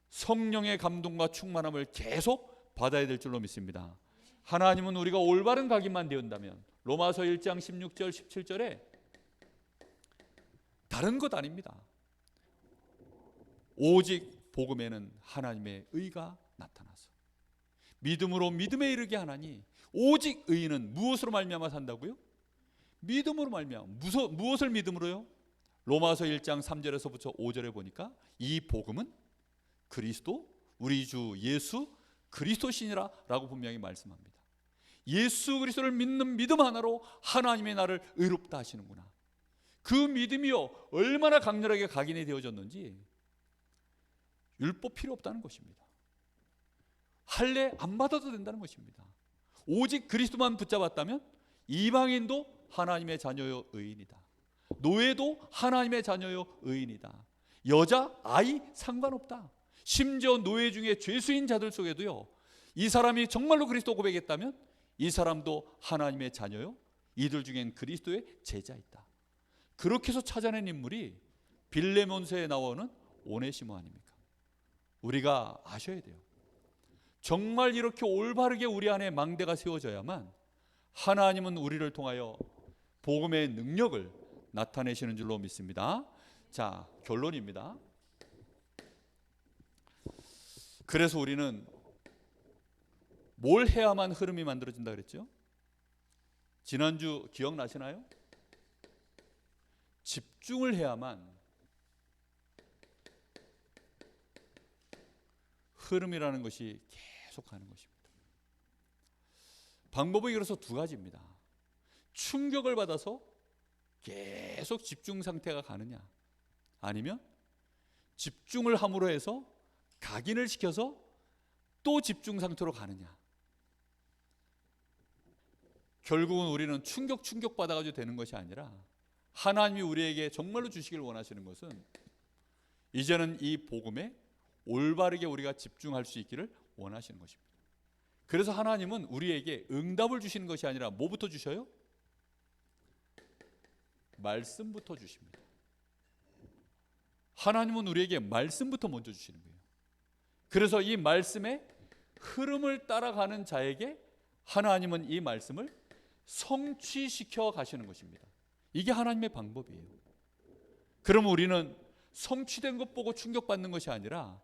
성령의 감동과 충만함을 계속 받아야 될 줄로 믿습니다. 하나님은 우리가 올바른 각인만 되었다면, 로마서 1장 16절 17절에 다른 것 아닙니다. 오직 복음에는 하나님의 의가 나타나서 믿음으로 믿음에 이르게 하나니, 오직 의인은 무엇으로 말미암아 산다고요? 믿음으로 말미암아. 무엇을 믿음으로요? 로마서 1장 3절에서부터 5절에 보니까 이 복음은 그리스도, 우리 주 예수 그리스도시니라 라고 분명히 말씀합니다. 예수 그리스도를 믿는 믿음 하나로 하나님의 나를 의롭다 하시는구나. 그 믿음이요 얼마나 강렬하게 각인이 되어졌는지, 율법 필요 없다는 것입니다. 할례 안 받아도 된다는 것입니다. 오직 그리스도만 붙잡았다면 이방인도 하나님의 자녀요 의인이다. 노예도 하나님의 자녀요 의인이다. 여자, 아이 상관없다. 심지어 노예 중에 죄수인 자들 속에도요, 이 사람이 정말로 그리스도 고백했다면 이 사람도 하나님의 자녀요. 이들 중엔 그리스도의 제자 있다. 그렇게 해서 찾아낸 인물이 빌레몬서에 나오는 오네시모 아닙니까? 우리가 아셔야 돼요. 정말 이렇게 올바르게 우리 안에 망대가 세워져야만 하나님은 우리를 통하여 복음의 능력을 나타내시는 줄로 믿습니다. 자, 결론입니다. 그래서 우리는 뭘 해야만 흐름이 만들어진다 그랬죠? 지난주 기억나시나요? 집중을 해야만 흐름이라는 것이 계속 가는 것입니다. 방법이 그래서 두 가지입니다. 충격을 받아서 계속 집중 상태가 가느냐, 아니면 집중을 함으로 해서 각인을 시켜서 또 집중 상태로 가느냐. 결국은 우리는 충격 받아가지고 되는 것이 아니라 하나님이 우리에게 정말로 주시길 원하시는 것은 이제는 이 복음에 올바르게 우리가 집중할 수 있기를 원하시는 것입니다. 그래서 하나님은 우리에게 응답을 주시는 것이 아니라 뭐부터 주셔요? 말씀부터 주십니다. 하나님은 우리에게 말씀부터 먼저 주시는 거예요. 그래서 이 말씀의 흐름을 따라가는 자에게 하나님은 이 말씀을 성취시켜 가시는 것입니다. 이게 하나님의 방법이에요. 그러면 우리는 성취된 것 보고 충격받는 것이 아니라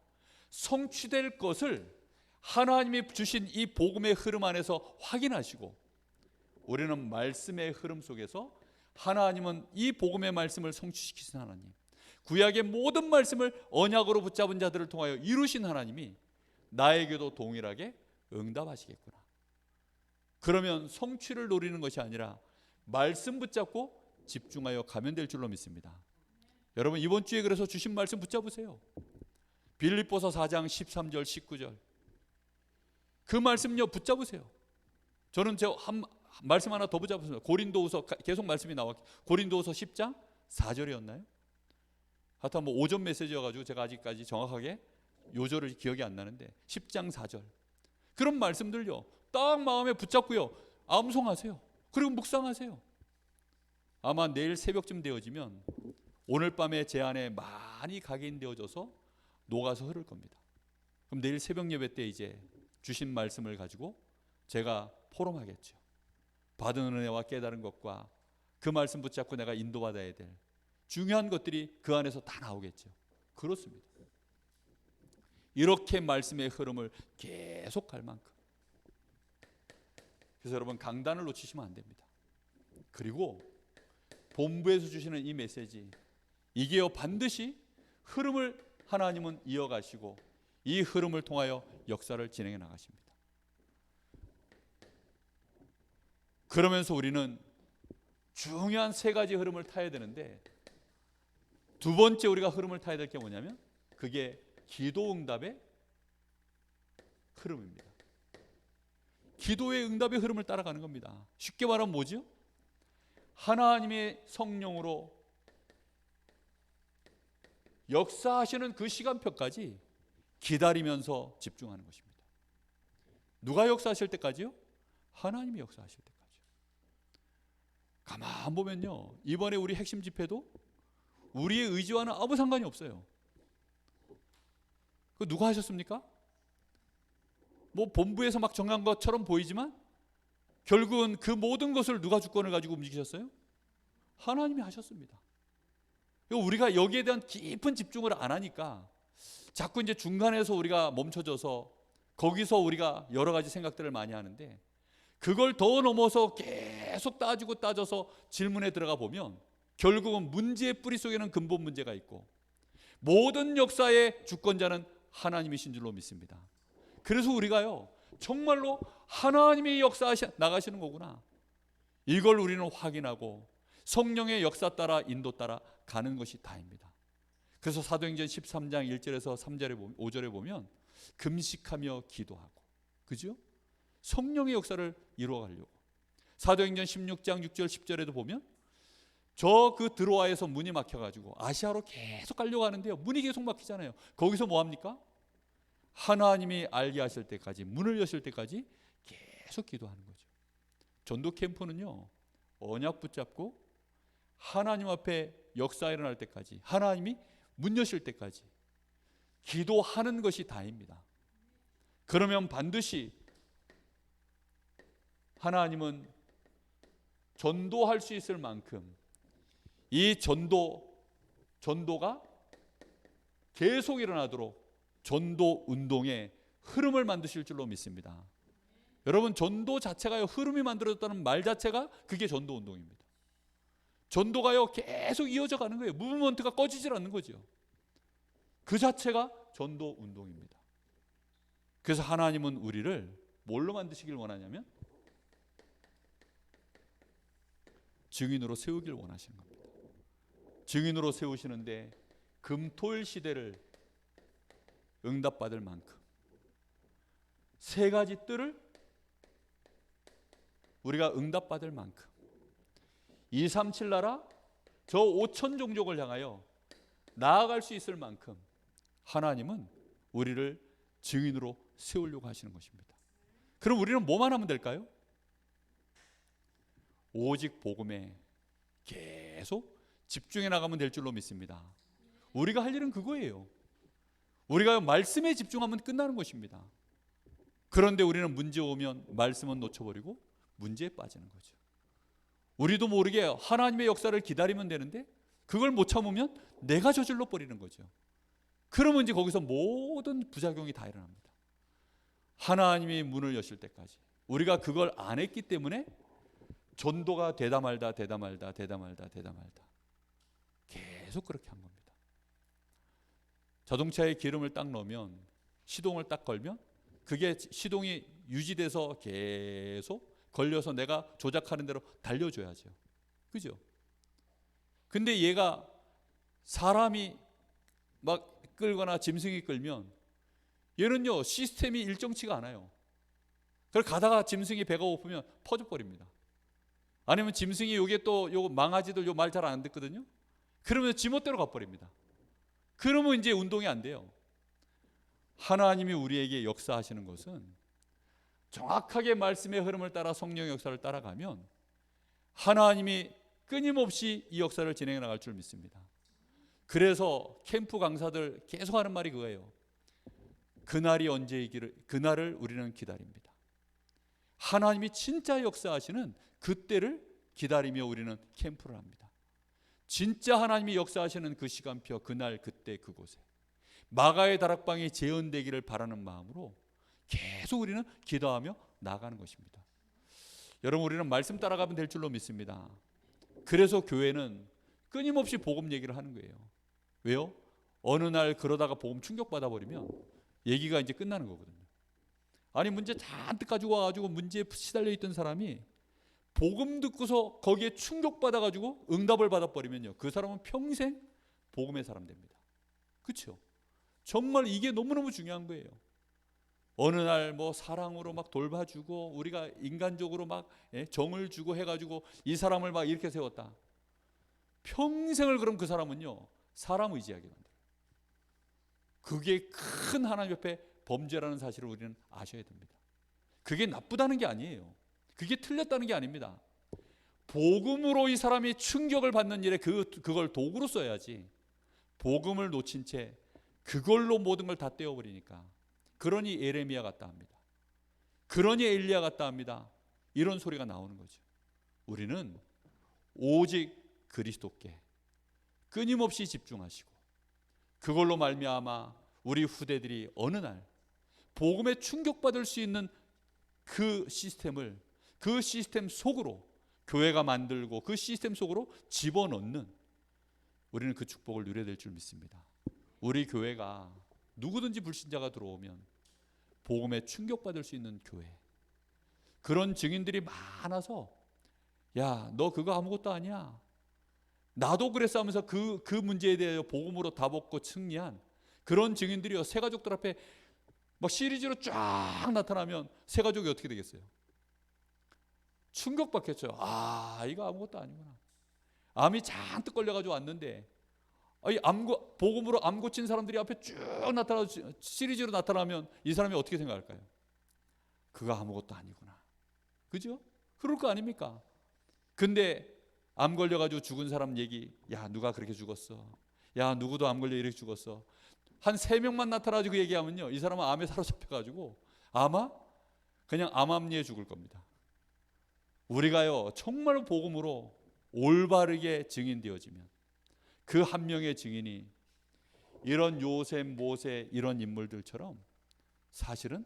성취될 것을 하나님이 주신 이 복음의 흐름 안에서 확인하시고, 우리는 말씀의 흐름 속에서 하나님은 이 복음의 말씀을 성취시키신 하나님, 구약의 모든 말씀을 언약으로 붙잡은 자들을 통하여 이루신 하나님이 나에게도 동일하게 응답하시겠구나. 그러면 성취를 노리는 것이 아니라 말씀 붙잡고 집중하여 가면 될 줄로 믿습니다. 여러분, 이번 주에 그래서 주신 말씀 붙잡으세요. 빌립보서 4장 13절 19절 그 말씀요 붙잡으세요. 저는 한 말씀 하나 더 붙잡았습니다. 고린도후서, 계속 말씀이 나왔, 고린도후서 10장 4절이었나요? 하여튼 뭐 오전 메시지여가지고 제가 아직까지 정확하게 요절을 기억이 안 나는데 10장 4절 그런 말씀들요 딱 마음에 붙잡고요 암송하세요. 그리고 묵상하세요. 아마 내일 새벽쯤 되어지면 오늘 밤에 제 안에 많이 각인되어져서 녹아서 흐를 겁니다. 그럼 내일 새벽 예배 때 이제 주신 말씀을 가지고 제가 포럼하겠죠. 받은 은혜와 깨달은 것과 그 말씀 붙잡고 내가 인도받아야 될 중요한 것들이 그 안에서 다 나오겠죠. 그렇습니다. 이렇게 말씀의 흐름을 계속 갈 만큼. 그래서 여러분, 강단을 놓치시면 안 됩니다. 그리고 본부에서 주시는 이 메시지, 이게요 반드시 흐름을 하나님은 이어가시고 이 흐름을 통하여 역사를 진행해 나가십니다. 그러면서 우리는 중요한 세 가지 흐름을 타야 되는데, 두 번째 우리가 흐름을 타야 될 게 뭐냐면 그게 기도 응답의 흐름입니다. 기도의 응답의 흐름을 따라가는 겁니다. 쉽게 말하면 뭐죠? 하나님의 성령으로 역사하시는 그 시간표까지 기다리면서 집중하는 것입니다. 누가 역사하실 때까지요? 하나님이 역사하실 때까지요. 가만 보면요, 이번에 우리 핵심 집회도 우리의 의지와는 아무 상관이 없어요. 그 누가 하셨습니까? 뭐 본부에서 막 정한 것처럼 보이지만 결국은 그 모든 것을 누가 주권을 가지고 움직이셨어요? 하나님이 하셨습니다. 우리가 여기에 대한 깊은 집중을 안 하니까 자꾸 이제 중간에서 우리가 멈춰져서 거기서 우리가 여러 가지 생각들을 많이 하는데, 그걸 더 넘어서 계속 따져서 질문에 들어가 보면 결국은 문제의 뿌리 속에는 근본 문제가 있고 모든 역사의 주권자는 하나님이신 줄로 믿습니다. 그래서 우리가요 정말로 하나님이 역사하시 나가시는 거구나, 이걸 우리는 확인하고 성령의 역사 따라 인도 따라 가는 것이 다입니다. 그래서 사도행전 13장 1절에서 3절에 5절에 보면 금식하며 기도하고, 그죠? 성령의 역사를 이루어가려고. 사도행전 16장 6절 10절에도 보면 저 그 드로아에서 문이 막혀가지고 아시아로 계속 가려고 하는데요 문이 계속 막히잖아요. 거기서 뭐합니까? 하나님이 알게 하실 때까지, 문을 여실 때까지 계속 기도하는 거죠. 전도 캠프는요, 언약 붙잡고 하나님 앞에 역사 일어날 때까지, 하나님이 문 여실 때까지 기도하는 것이 다입니다. 그러면 반드시 하나님은 전도할 수 있을 만큼 이 전도가 계속 일어나도록 전도 운동의 흐름을 만드실 줄로 믿습니다. 여러분, 전도 자체가요, 흐름이 만들어졌다는 말 자체가 그게 전도 운동입니다. 전도가요, 계속 이어져 가는 거예요. 무브먼트가 꺼지질 않는 거죠. 그 자체가 전도 운동입니다. 그래서 하나님은 우리를 뭘로 만드시길 원하냐면 증인으로 세우길 원하시는 겁니다. 증인으로 세우시는데 금토일 시대를 응답받을 만큼 세 가지 뜰을 우리가 응답받을 만큼 237 나라 저 5천 종족을 향하여 나아갈 수 있을 만큼 하나님은 우리를 증인으로 세우려고 하시는 것입니다. 그럼 우리는 뭐만 하면 될까요? 오직 복음에 계속 집중해 나가면 될 줄로 믿습니다. 우리가 할 일은 그거예요. 우리가 말씀에 집중하면 끝나는 것입니다. 그런데 우리는 문제 오면 말씀은 놓쳐버리고 문제에 빠지는 거죠. 우리도 모르게 하나님의 역사를 기다리면 되는데 그걸 못 참으면 내가 저질러 버리는 거죠. 그러면 이제 거기서 모든 부작용이 다 일어납니다. 하나님이 문을 여실 때까지 우리가 그걸 안 했기 때문에 전도가 되다 말다 계속 그렇게 한 겁니다. 자동차에 기름을 딱 넣으면, 시동을 딱 걸면 그게 시동이 유지돼서 계속 걸려서 내가 조작하는 대로 달려줘야죠. 그죠? 근데 얘가 사람이 막 끌거나 짐승이 끌면 얘는요, 시스템이 일정치가 않아요. 그걸 가다가 짐승이 배가 고프면 퍼져버립니다. 아니면 짐승이 요게 또 요 망아지들 요 말 잘 안 듣거든요. 그러면 지멋대로 가버립니다. 그러면 이제 운동이 안 돼요. 하나님이 우리에게 역사하시는 것은 정확하게 말씀의 흐름을 따라 성령의 역사를 따라가면 하나님이 끊임없이 이 역사를 진행해 나갈 줄 믿습니다. 그래서 캠프 강사들 계속 하는 말이 그거예요. 그날이 언제이기를, 그날을 우리는 기다립니다. 하나님이 진짜 역사하시는 그때를 기다리며 우리는 캠프를 합니다. 진짜 하나님이 역사하시는 그 시간표, 그날, 그때, 그곳에 마가의 다락방이 재현되기를 바라는 마음으로 계속 우리는 기도하며 나가는 것입니다. 여러분, 우리는 말씀 따라가면 될 줄로 믿습니다. 그래서 교회는 끊임없이 복음 얘기를 하는 거예요. 왜요? 어느 날 그러다가 복음 충격받아 버리면 얘기가 이제 끝나는 거거든요. 아니, 문제 잔뜩 가지고 와가지고 문제에 시달려 있던 사람이 복음 듣고서 거기에 충격받아 가지고 응답을 받아버리면요, 그 사람은 평생 복음의 사람 됩니다. 그렇죠? 정말 이게 너무너무 중요한 거예요. 어느 날 뭐 사랑으로 막 돌봐주고 우리가 인간적으로 막 정을 주고 해가지고 이 사람을 막 이렇게 세웠다. 평생을 그럼 그 사람은요, 사람 의지하게 만들어요. 그게 큰 하나님 옆에 범죄라는 사실을 우리는 아셔야 됩니다. 그게 나쁘다는 게 아니에요. 그게 틀렸다는 게 아닙니다. 복음으로 이 사람이 충격을 받는 일에 그걸 도구로 써야지, 복음을 놓친 채 그걸로 모든 걸 다 떼어버리니까, 그러니 에레미야 같다 합니다. 그러니 엘리야 같다 합니다. 이런 소리가 나오는 거죠. 우리는 오직 그리스도께 끊임없이 집중하시고 그걸로 말미암아 우리 후대들이 어느 날 복음에 충격받을 수 있는 그 시스템을, 그 시스템 속으로 교회가 만들고 그 시스템 속으로 집어넣는, 우리는 그 축복을 누려야 될 줄 믿습니다. 우리 교회가 누구든지 불신자가 들어오면 복음에 충격받을 수 있는 교회, 그런 증인들이 많아서 야, 너 그거 아무것도 아니야, 나도 그랬어 하면서 그 문제에 대해 복음으로 답없고 승리한 그런 증인들이요, 새 가족들 앞에 막 시리즈로 쫙 나타나면 새 가족이 어떻게 되겠어요? 충격받겠죠. 아, 이거 아무것도 아니구나. 암이 잔뜩 걸려가지고 왔는데 이 복음으로 암 고친 사람들이 앞에 쭉 나타나, 시리즈로 나타나면 이 사람이 어떻게 생각할까요? 그거 아무것도 아니구나. 그죠? 그럴 거 아닙니까? 근데 암 걸려가지고 죽은 사람 얘기, 야 누가 그렇게 죽었어, 야 누구도 암 걸려 이렇게 죽었어, 한 3명만 나타나가지고 얘기하면요, 이 사람은 암에 사로잡혀가지고 아마 그냥 암암리에 죽을 겁니다. 우리가요 정말 복음으로 올바르게 증인되어지면, 그 한 명의 증인이 이런 요셉, 모세 이런 인물들처럼 사실은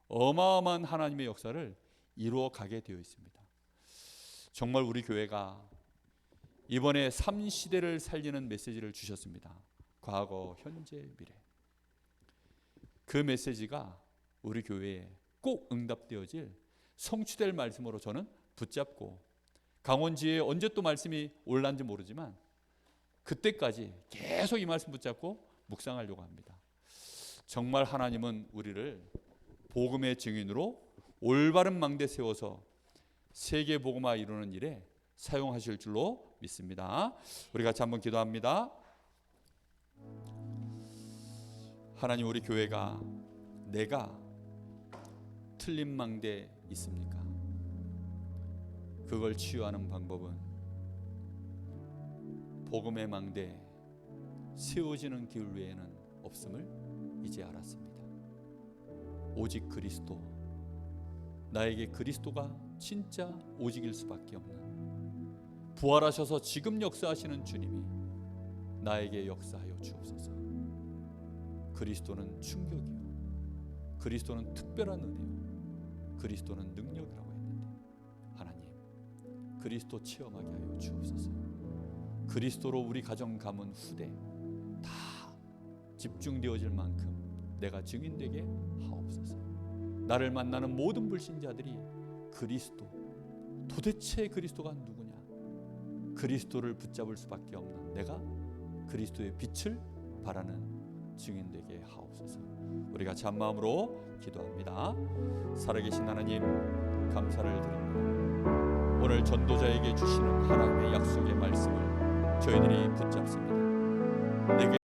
어마어마한 하나님의 역사를 이루어 가게 되어 있습니다. 정말 우리 교회가 이번에 3시대를 살리는 메시지를 주셨습니다. 과거, 현재, 미래. 그 메시지가 우리 교회에 꼭 응답되어질 성취될 말씀으로 저는 붙잡고, 강원지에 언제 또 말씀이 올라는지 모르지만 그때까지 계속 이 말씀 붙잡고 묵상하려고 합니다. 정말 하나님은 우리를 복음의 증인으로 올바른 망대 세워서 세계 복음화 이루는 일에 사용하실 줄로 믿습니다. 우리 같이 한번 기도합니다. 하나님, 우리 교회가 내가 틀린 망대 있습니까? 그걸 치유하는 방법은 복음의 망대 세워지는 길 외에는 없음을 이제 알았습니다. 오직 그리스도, 나에게 그리스도가 진짜 오직일 수밖에 없는, 부활하셔서 지금 역사하시는 주님이 나에게 역사하여 주옵소서. 그리스도는 충격이요, 그리스도는 특별한 은혜요, 그리스도는 능력이라고 했는데, 하나님 그리스도 체험하게 하여 주옵소서. 그리스도로 우리 가정 가문 후대 다 집중되어질 만큼 내가 증인되게 하옵소서. 나를 만나는 모든 불신자들이 그리스도, 도대체 그리스도가 누구냐, 그리스도를 붙잡을 수밖에 없는 내가 그리스도의 빛을 바라는 증인되게 하옵소서. 우리가 참마음으로 기도합니다. 살아계신 하나님, 감사를 드립니다. 오늘 전도자에게 주시는 하나님의 약속의 말씀을 저희들이 붙잡습니다. 내게